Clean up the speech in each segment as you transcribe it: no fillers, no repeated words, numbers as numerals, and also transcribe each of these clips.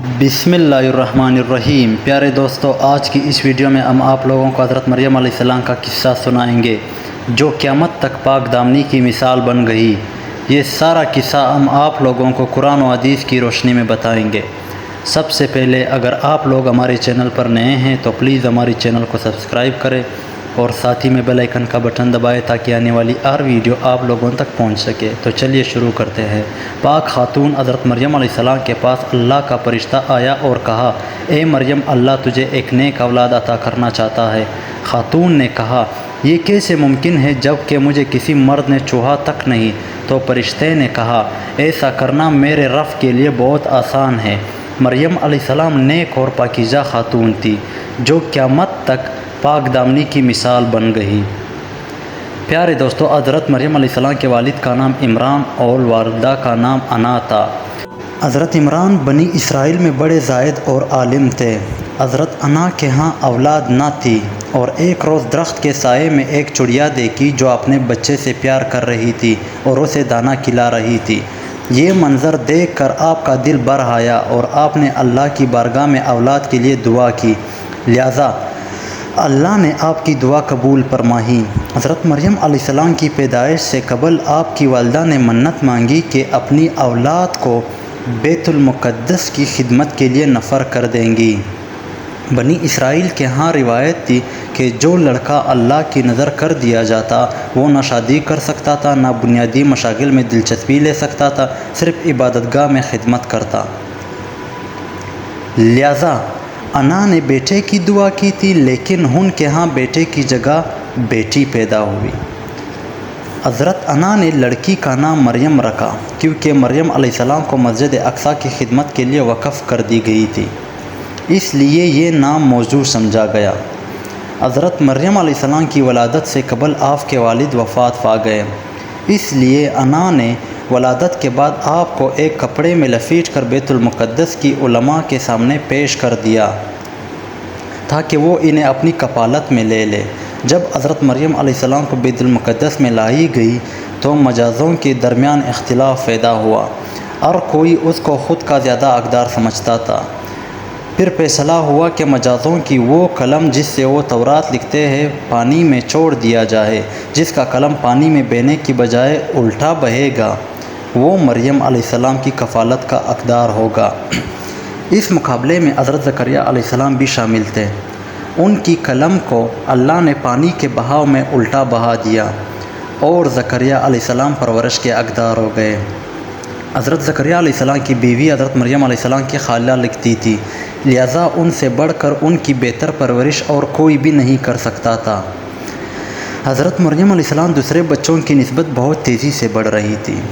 बिस्मिल्लाहिर्रहमानिर्रहीम। प्यारे दोस्तों, आज की इस वीडियो में हम आप लोगों को हज़रत मरियम अलैहिस्सलाम का किस्सा सुनाएंगे जो क़यामत तक पाक दामनी की मिसाल बन गई। ये सारा किस्सा हम आप लोगों को कुरान और हदीस की रोशनी में बताएंगे। सबसे पहले अगर आप लोग हमारे चैनल पर नए हैं तो प्लीज़ हमारे चैनल को सब्सक्राइब करें और साथ ही में बेल आइकन का बटन दबाएं ताकि आने वाली हर वीडियो आप लोगों तक पहुंच सके। तो चलिए शुरू करते हैं। पाक खातून हज़रत मरियम अलैहिस्सलाम के पास अल्लाह का फरिश्ता आया और कहा, ए मरियम, अल्लाह तुझे एक नेक औलाद अता करना चाहता है। खातून ने कहा, ये कैसे मुमकिन है जब कि मुझे किसी मर्द ने छुआ तक नहीं। तो फरिश्ते ने कहा, ऐसा करना मेरे रफ़ के लिए बहुत आसान है। मरियम अलैहिस्सलाम नेक और पाकीज़ा खातून थी जो क़यामत तक पाक दामनी की मिसाल बन गई। प्यारे दोस्तों, हज़रत मरियम अलैहिस्सलाम के वालिद का नाम इमरान और वालिदा का नाम अना था। हज़रत इमरान बनी इसराइल में बड़े ज़ाहिद और आलिम थे। हज़रत अना के यहाँ औलाद ना थी और एक रोज़ दरख्त के साए में एक चिड़िया देखी जो अपने बच्चे से प्यार कर रही थी और उसे दाना खिला रही थी। ये मंज़र देख कर आपका दिल भर आया और आपने अल्लाह की बारगाह में औलाद के लिए दुआ की। लिहाजा अल्लाह ने आपकी दुआ कबूल फरमाई। हज़रत मरियम अलैहिस्सलाम की पैदाइश से कबल आपकी वालिदा ने मन्नत मांगी कि अपनी औलाद को बैतुल मुक़द्दस की खिदमत के लिए नफ़र कर देंगी। बनी इसराइल के यहाँ रिवायत थी कि जो लड़का अल्लाह की नज़र कर दिया जाता वो ना शादी कर सकता था, ना बुनियादी मशागिल में दिलचस्पी ले सकता था, सिर्फ़ इबादतगाह में खिदमत करता। लिहाजा अना ने बेटे की दुआ की थी, लेकिन उनके यहाँ बेटे की जगह बेटी पैदा हुई। हज़रत अना ने लड़की का नाम मरियम रखा क्योंकि मरियम अलैहिस्सलाम को मस्जिद अक्सा की खिदमत के लिए वक़फ़ कर दी गई थी, इसलिए ये नाम मौजू समझा गया। हज़रत मरियम अलैहिस्सलाम की वलादत से कबल आपके वालिद वफ़ात पा गए, इसलिए अना ने वलादत के बाद आपको एक कपड़े में लपेट कर बैतुल मुक़द्दस की उलमा के सामने पेश कर दिया ताकि वो इन्हें अपनी कपालत में ले ले। जब हज़रत मरियम अलैहिस्सलाम को बैतुल मुक़द्दस में लाई गई तो मजाज़ों के दरमियान इख्तिलाफ़ पैदा हुआ। हर कोई उसको ख़ुद का ज़्यादा हक़दार समझता था। फिर फैसला हुआ कि मजाज़ों की वो कलम जिससे वो तौरात लिखते हैं पानी में छोड़ दिया जाए। जिसका कलम पानी में बहने की बजाय उल्टा बहेगा वो मरियम अलैहिस्सलाम की कफ़ालत का हक़दार होगा। इस मुकाबले में हज़रत ज़करिया अलैहिस्सलाम भी शामिल थे। उनकी कलम को अल्लाह ने पानी के बहाव में उल्टा बहा दिया और ज़करिया अलैहिस्सलाम परवरिश के हक़दार हो गए। हज़रत ज़करिया अलैहिस्सलाम की बीवी हज़रत मरियम अलैहिस्सलाम की खाला लिखती थी, लिहाजा उनसे बढ़कर उनकी बेहतर परवरिश और कोई भी नहीं कर सकता था। हज़रत मरियम अलैहिस्सलाम दूसरे बच्चों की निस्बत बहुत तेज़ी से बढ़ रही थी।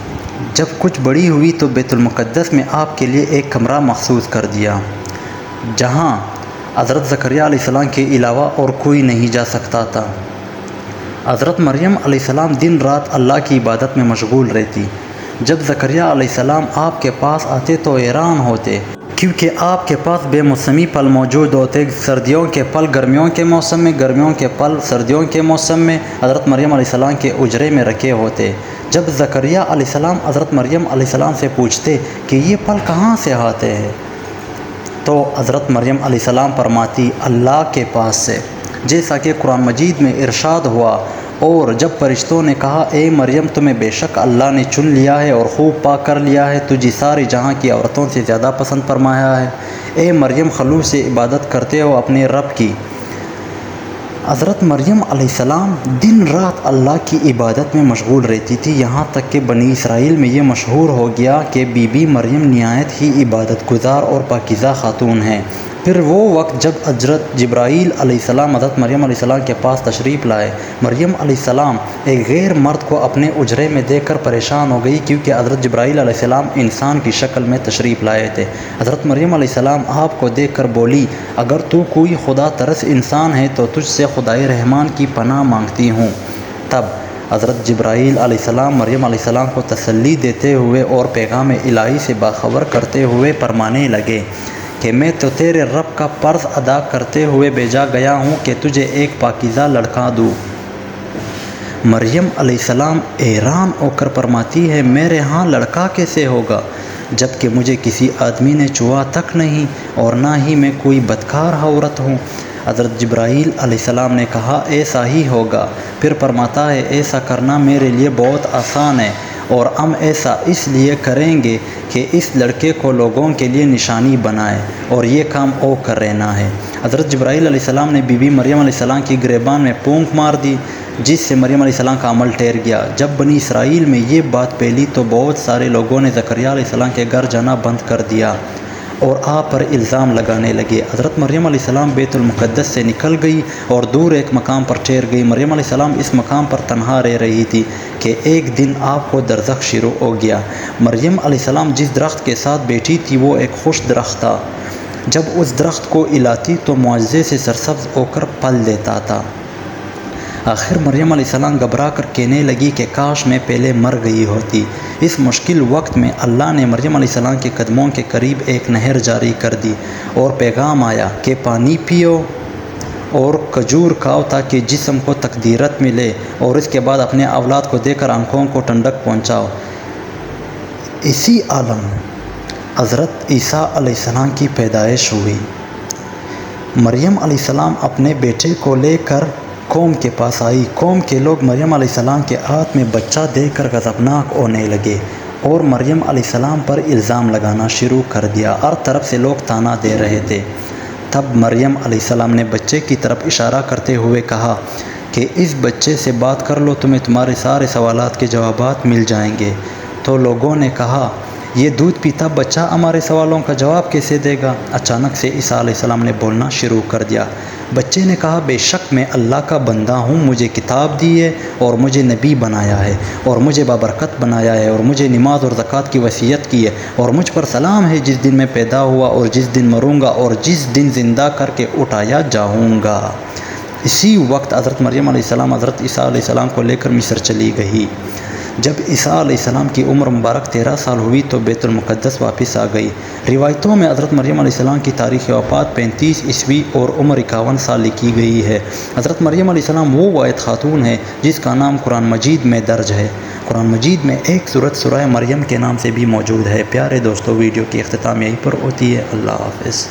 जब कुछ बड़ी हुई तो बैतुल मुक़द्दस में आपके लिए एक कमरा मखसूस कर दिया जहाँ हज़रत ज़करिया अलैहिस्सलाम के अलावा और कोई नहीं जा सकता था। हज़रत मरियम अलैहिस्सलाम दिन रात अल्लाह की इबादत में मशगूल रहती। जब ज़करिया अलैहिस्सलाम आपके पास आते तो हैरान होते क्योंकि आपके पास बेमौसमी फल मौजूद होते। सर्दियों के फल गर्मियों के मौसम में, गर्मियों के फल सर्दियों के मौसम में हज़रत मरियम अलैहिस्सलाम के उजरे में रखे होते। जब ज़करिया अलैहिस्सलाम हज़रत मरियम अलैहिस्सलाम से पूछते कि ये फल कहाँ से आते हैं तो हज़रत मरियम अलैहिस्सलाम फरमाती, अल्लाह के पास से, जैसा कि कुरान मजीद में इरशाद हुआ। और जब फरिश्तों ने कहा, ए मरियम, तुम्हें बेशक अल्लाह ने चुन लिया है और खूब पाक कर लिया है, तुझे सारी जहाँ की औरतों से ज़्यादा पसंद फरमाया है। ए मरियम, खलूस से इबादत करते हो अपने रब की। हज़रत मरियम अलैहिस्सलाम दिन रात अल्लाह की इबादत में मशगूल रहती थी, यहाँ तक कि बनी इसराइल में ये मशहूर हो गया कि बीबी मरियम निहायत ही इबादत गुज़ार और पाकीज़ा खातून है। फिर वो वक्त जब हज़रत जिब्राईल अलैहिस्सलाम हज़रत मरियम अलैहिस्सलाम के पास तशरीफ़ लाए। मरियम अलैहिस्सलाम एक गैर मर्द को अपने उजरे में देखकर परेशान हो गई क्योंकि हज़रत जिब्राईल अलैहिस्सलाम इंसान की शक्ल में तशरीफ़ लाए थे। हज़रत मरियम अलैहिस्सलाम आपको देखकर बोली, अगर तू कोई खुदा तरस इंसान है तो तुझसे खुदाए रहमान की पनाह मांगती हूँ। तब हज़रत जिब्राईल अलैहिस्सलाम मरियम अलैहिस्सलाम को तसल्ली देते हुए और पैगाम इलाही से बाखबर करते हुए फरमाने लगे कि मैं तो तेरे रब का फ़र्ज़ अदा करते हुए भेजा गया हूँ कि तुझे एक पाकीज़ा लड़का दूँ। मरियम अलैहिस्सलाम हैरान होकर फरमाती है, मेरे यहाँ लड़का कैसे होगा? جبکہ مجھے کسی آدمی نے چھوا تک نہیں اور نہ ہی میں کوئی بدکار عورت ہوں۔ حضرت جبرائیل علیہ السلام نے کہا ایسا ہی ہوگا۔ پھر فرماتا ہے ایسا کرنا میرے لیے بہت آسان ہے اور ہم ایسا اس لیے کریں گے کہ اس لڑکے کو لوگوں کے لیے نشانی بنائے اور یہ کام او کر رہنا ہے۔ حضرت جبرائیل علیہ السلام نے بی بی مریم علیہ السلام کی گریبان میں پونک مار دی، جس سے مریم علیہ السلام کا عمل ٹھہر گیا۔ جب بنی اسرائیل میں یہ بات پھیلی تو بہت سارے لوگوں نے زکریا علیہ السلام کے گھر جانا بند کر دیا اور آپ پر الزام لگانے لگے۔ حضرت مریم علیہ السلام بیت المقدس سے نکل گئی اور دور ایک مقام پر ٹھہر گئی۔ مریم علیہ السلام اس مقام پر تنہا رہ رہی تھی کہ ایک دن آپ کو درزخ شروع ہو گیا۔ مریم علیہ السلام جس درخت کے ساتھ بیٹھی تھی وہ ایک خوش درخت تھا۔ جب اس درخت کو ہلاتی تو معجزے سے سرسبز ہو کر پھل دیتا تھا۔ آخر مریم علیہ السلام گھبرا کر کہنے لگی کہ کاش میں پہلے مر گئی ہوتی۔ اس مشکل وقت میں اللہ نے مریم علیہ السلام کے قدموں کے قریب ایک نہر جاری کر دی اور پیغام آیا کہ پانی پیو اور کھجور کھاؤ تاکہ جسم کو تقدیرت ملے، اور اس کے بعد اپنے اولاد کو دے کر آنکھوں کو ٹھنڈک پہنچاؤ۔ اسی عالم حضرت عیسیٰ علیہ السلام کی پیدائش ہوئی۔ مریم علیہ السلام اپنے بیٹے کو لے کر قوم کے پاس آئی۔ قوم کے لوگ مریم علیہ السلام کے ہاتھ میں بچہ دیکھ کر غضبناک ہونے لگے اور مریم علیہ السلام پر الزام لگانا شروع کر دیا۔ ہر طرف سے لوگ طعنہ دے رہے تھے۔ تب مریم علیہ السلام نے بچے کی طرف اشارہ کرتے ہوئے کہا کہ اس بچے سے بات کر لو، تمہیں تمہارے سارے سوالات کے جوابات مل جائیں گے۔ تو لوگوں نے کہا یہ دودھ پیتا بچہ ہمارے سوالوں کا جواب کیسے دے گا؟ اچانک سے عیسیٰ علیہ السلام نے بولنا شروع کر دیا۔ بچے نے کہا بے شک میں اللہ کا بندہ ہوں، مجھے کتاب دی ہے اور مجھے نبی بنایا ہے اور مجھے بابرکت بنایا ہے اور مجھے نماز اور زکوٰۃ کی وصیت کی ہے اور مجھ پر سلام ہے جس دن میں پیدا ہوا اور جس دن مروں گا اور جس دن زندہ کر کے اٹھایا جاؤں گا۔ اسی وقت حضرت مریم علیہ السلام حضرت عیسیٰ علیہ السلام کو لے کر مصر چلی گئی۔ جب عیسیٰ علیہ السلام کی عمر مبارک 13 سال ہوئی تو بیت المقدس واپس آ گئی۔ روایتوں میں حضرت مریم علیہ السلام کی تاریخ وفات 35 عیسوی اور عمر 51 سال لکھی گئی ہے۔ حضرت مریم علیہ السلام وہ واحد خاتون ہے جس کا نام قرآن مجید میں درج ہے۔ قرآن مجید میں ایک سورت سورہ مریم کے نام سے بھی موجود ہے۔ پیارے دوستو، ویڈیو کی اختتام یہیں پر ہوتی ہے۔ اللہ حافظ۔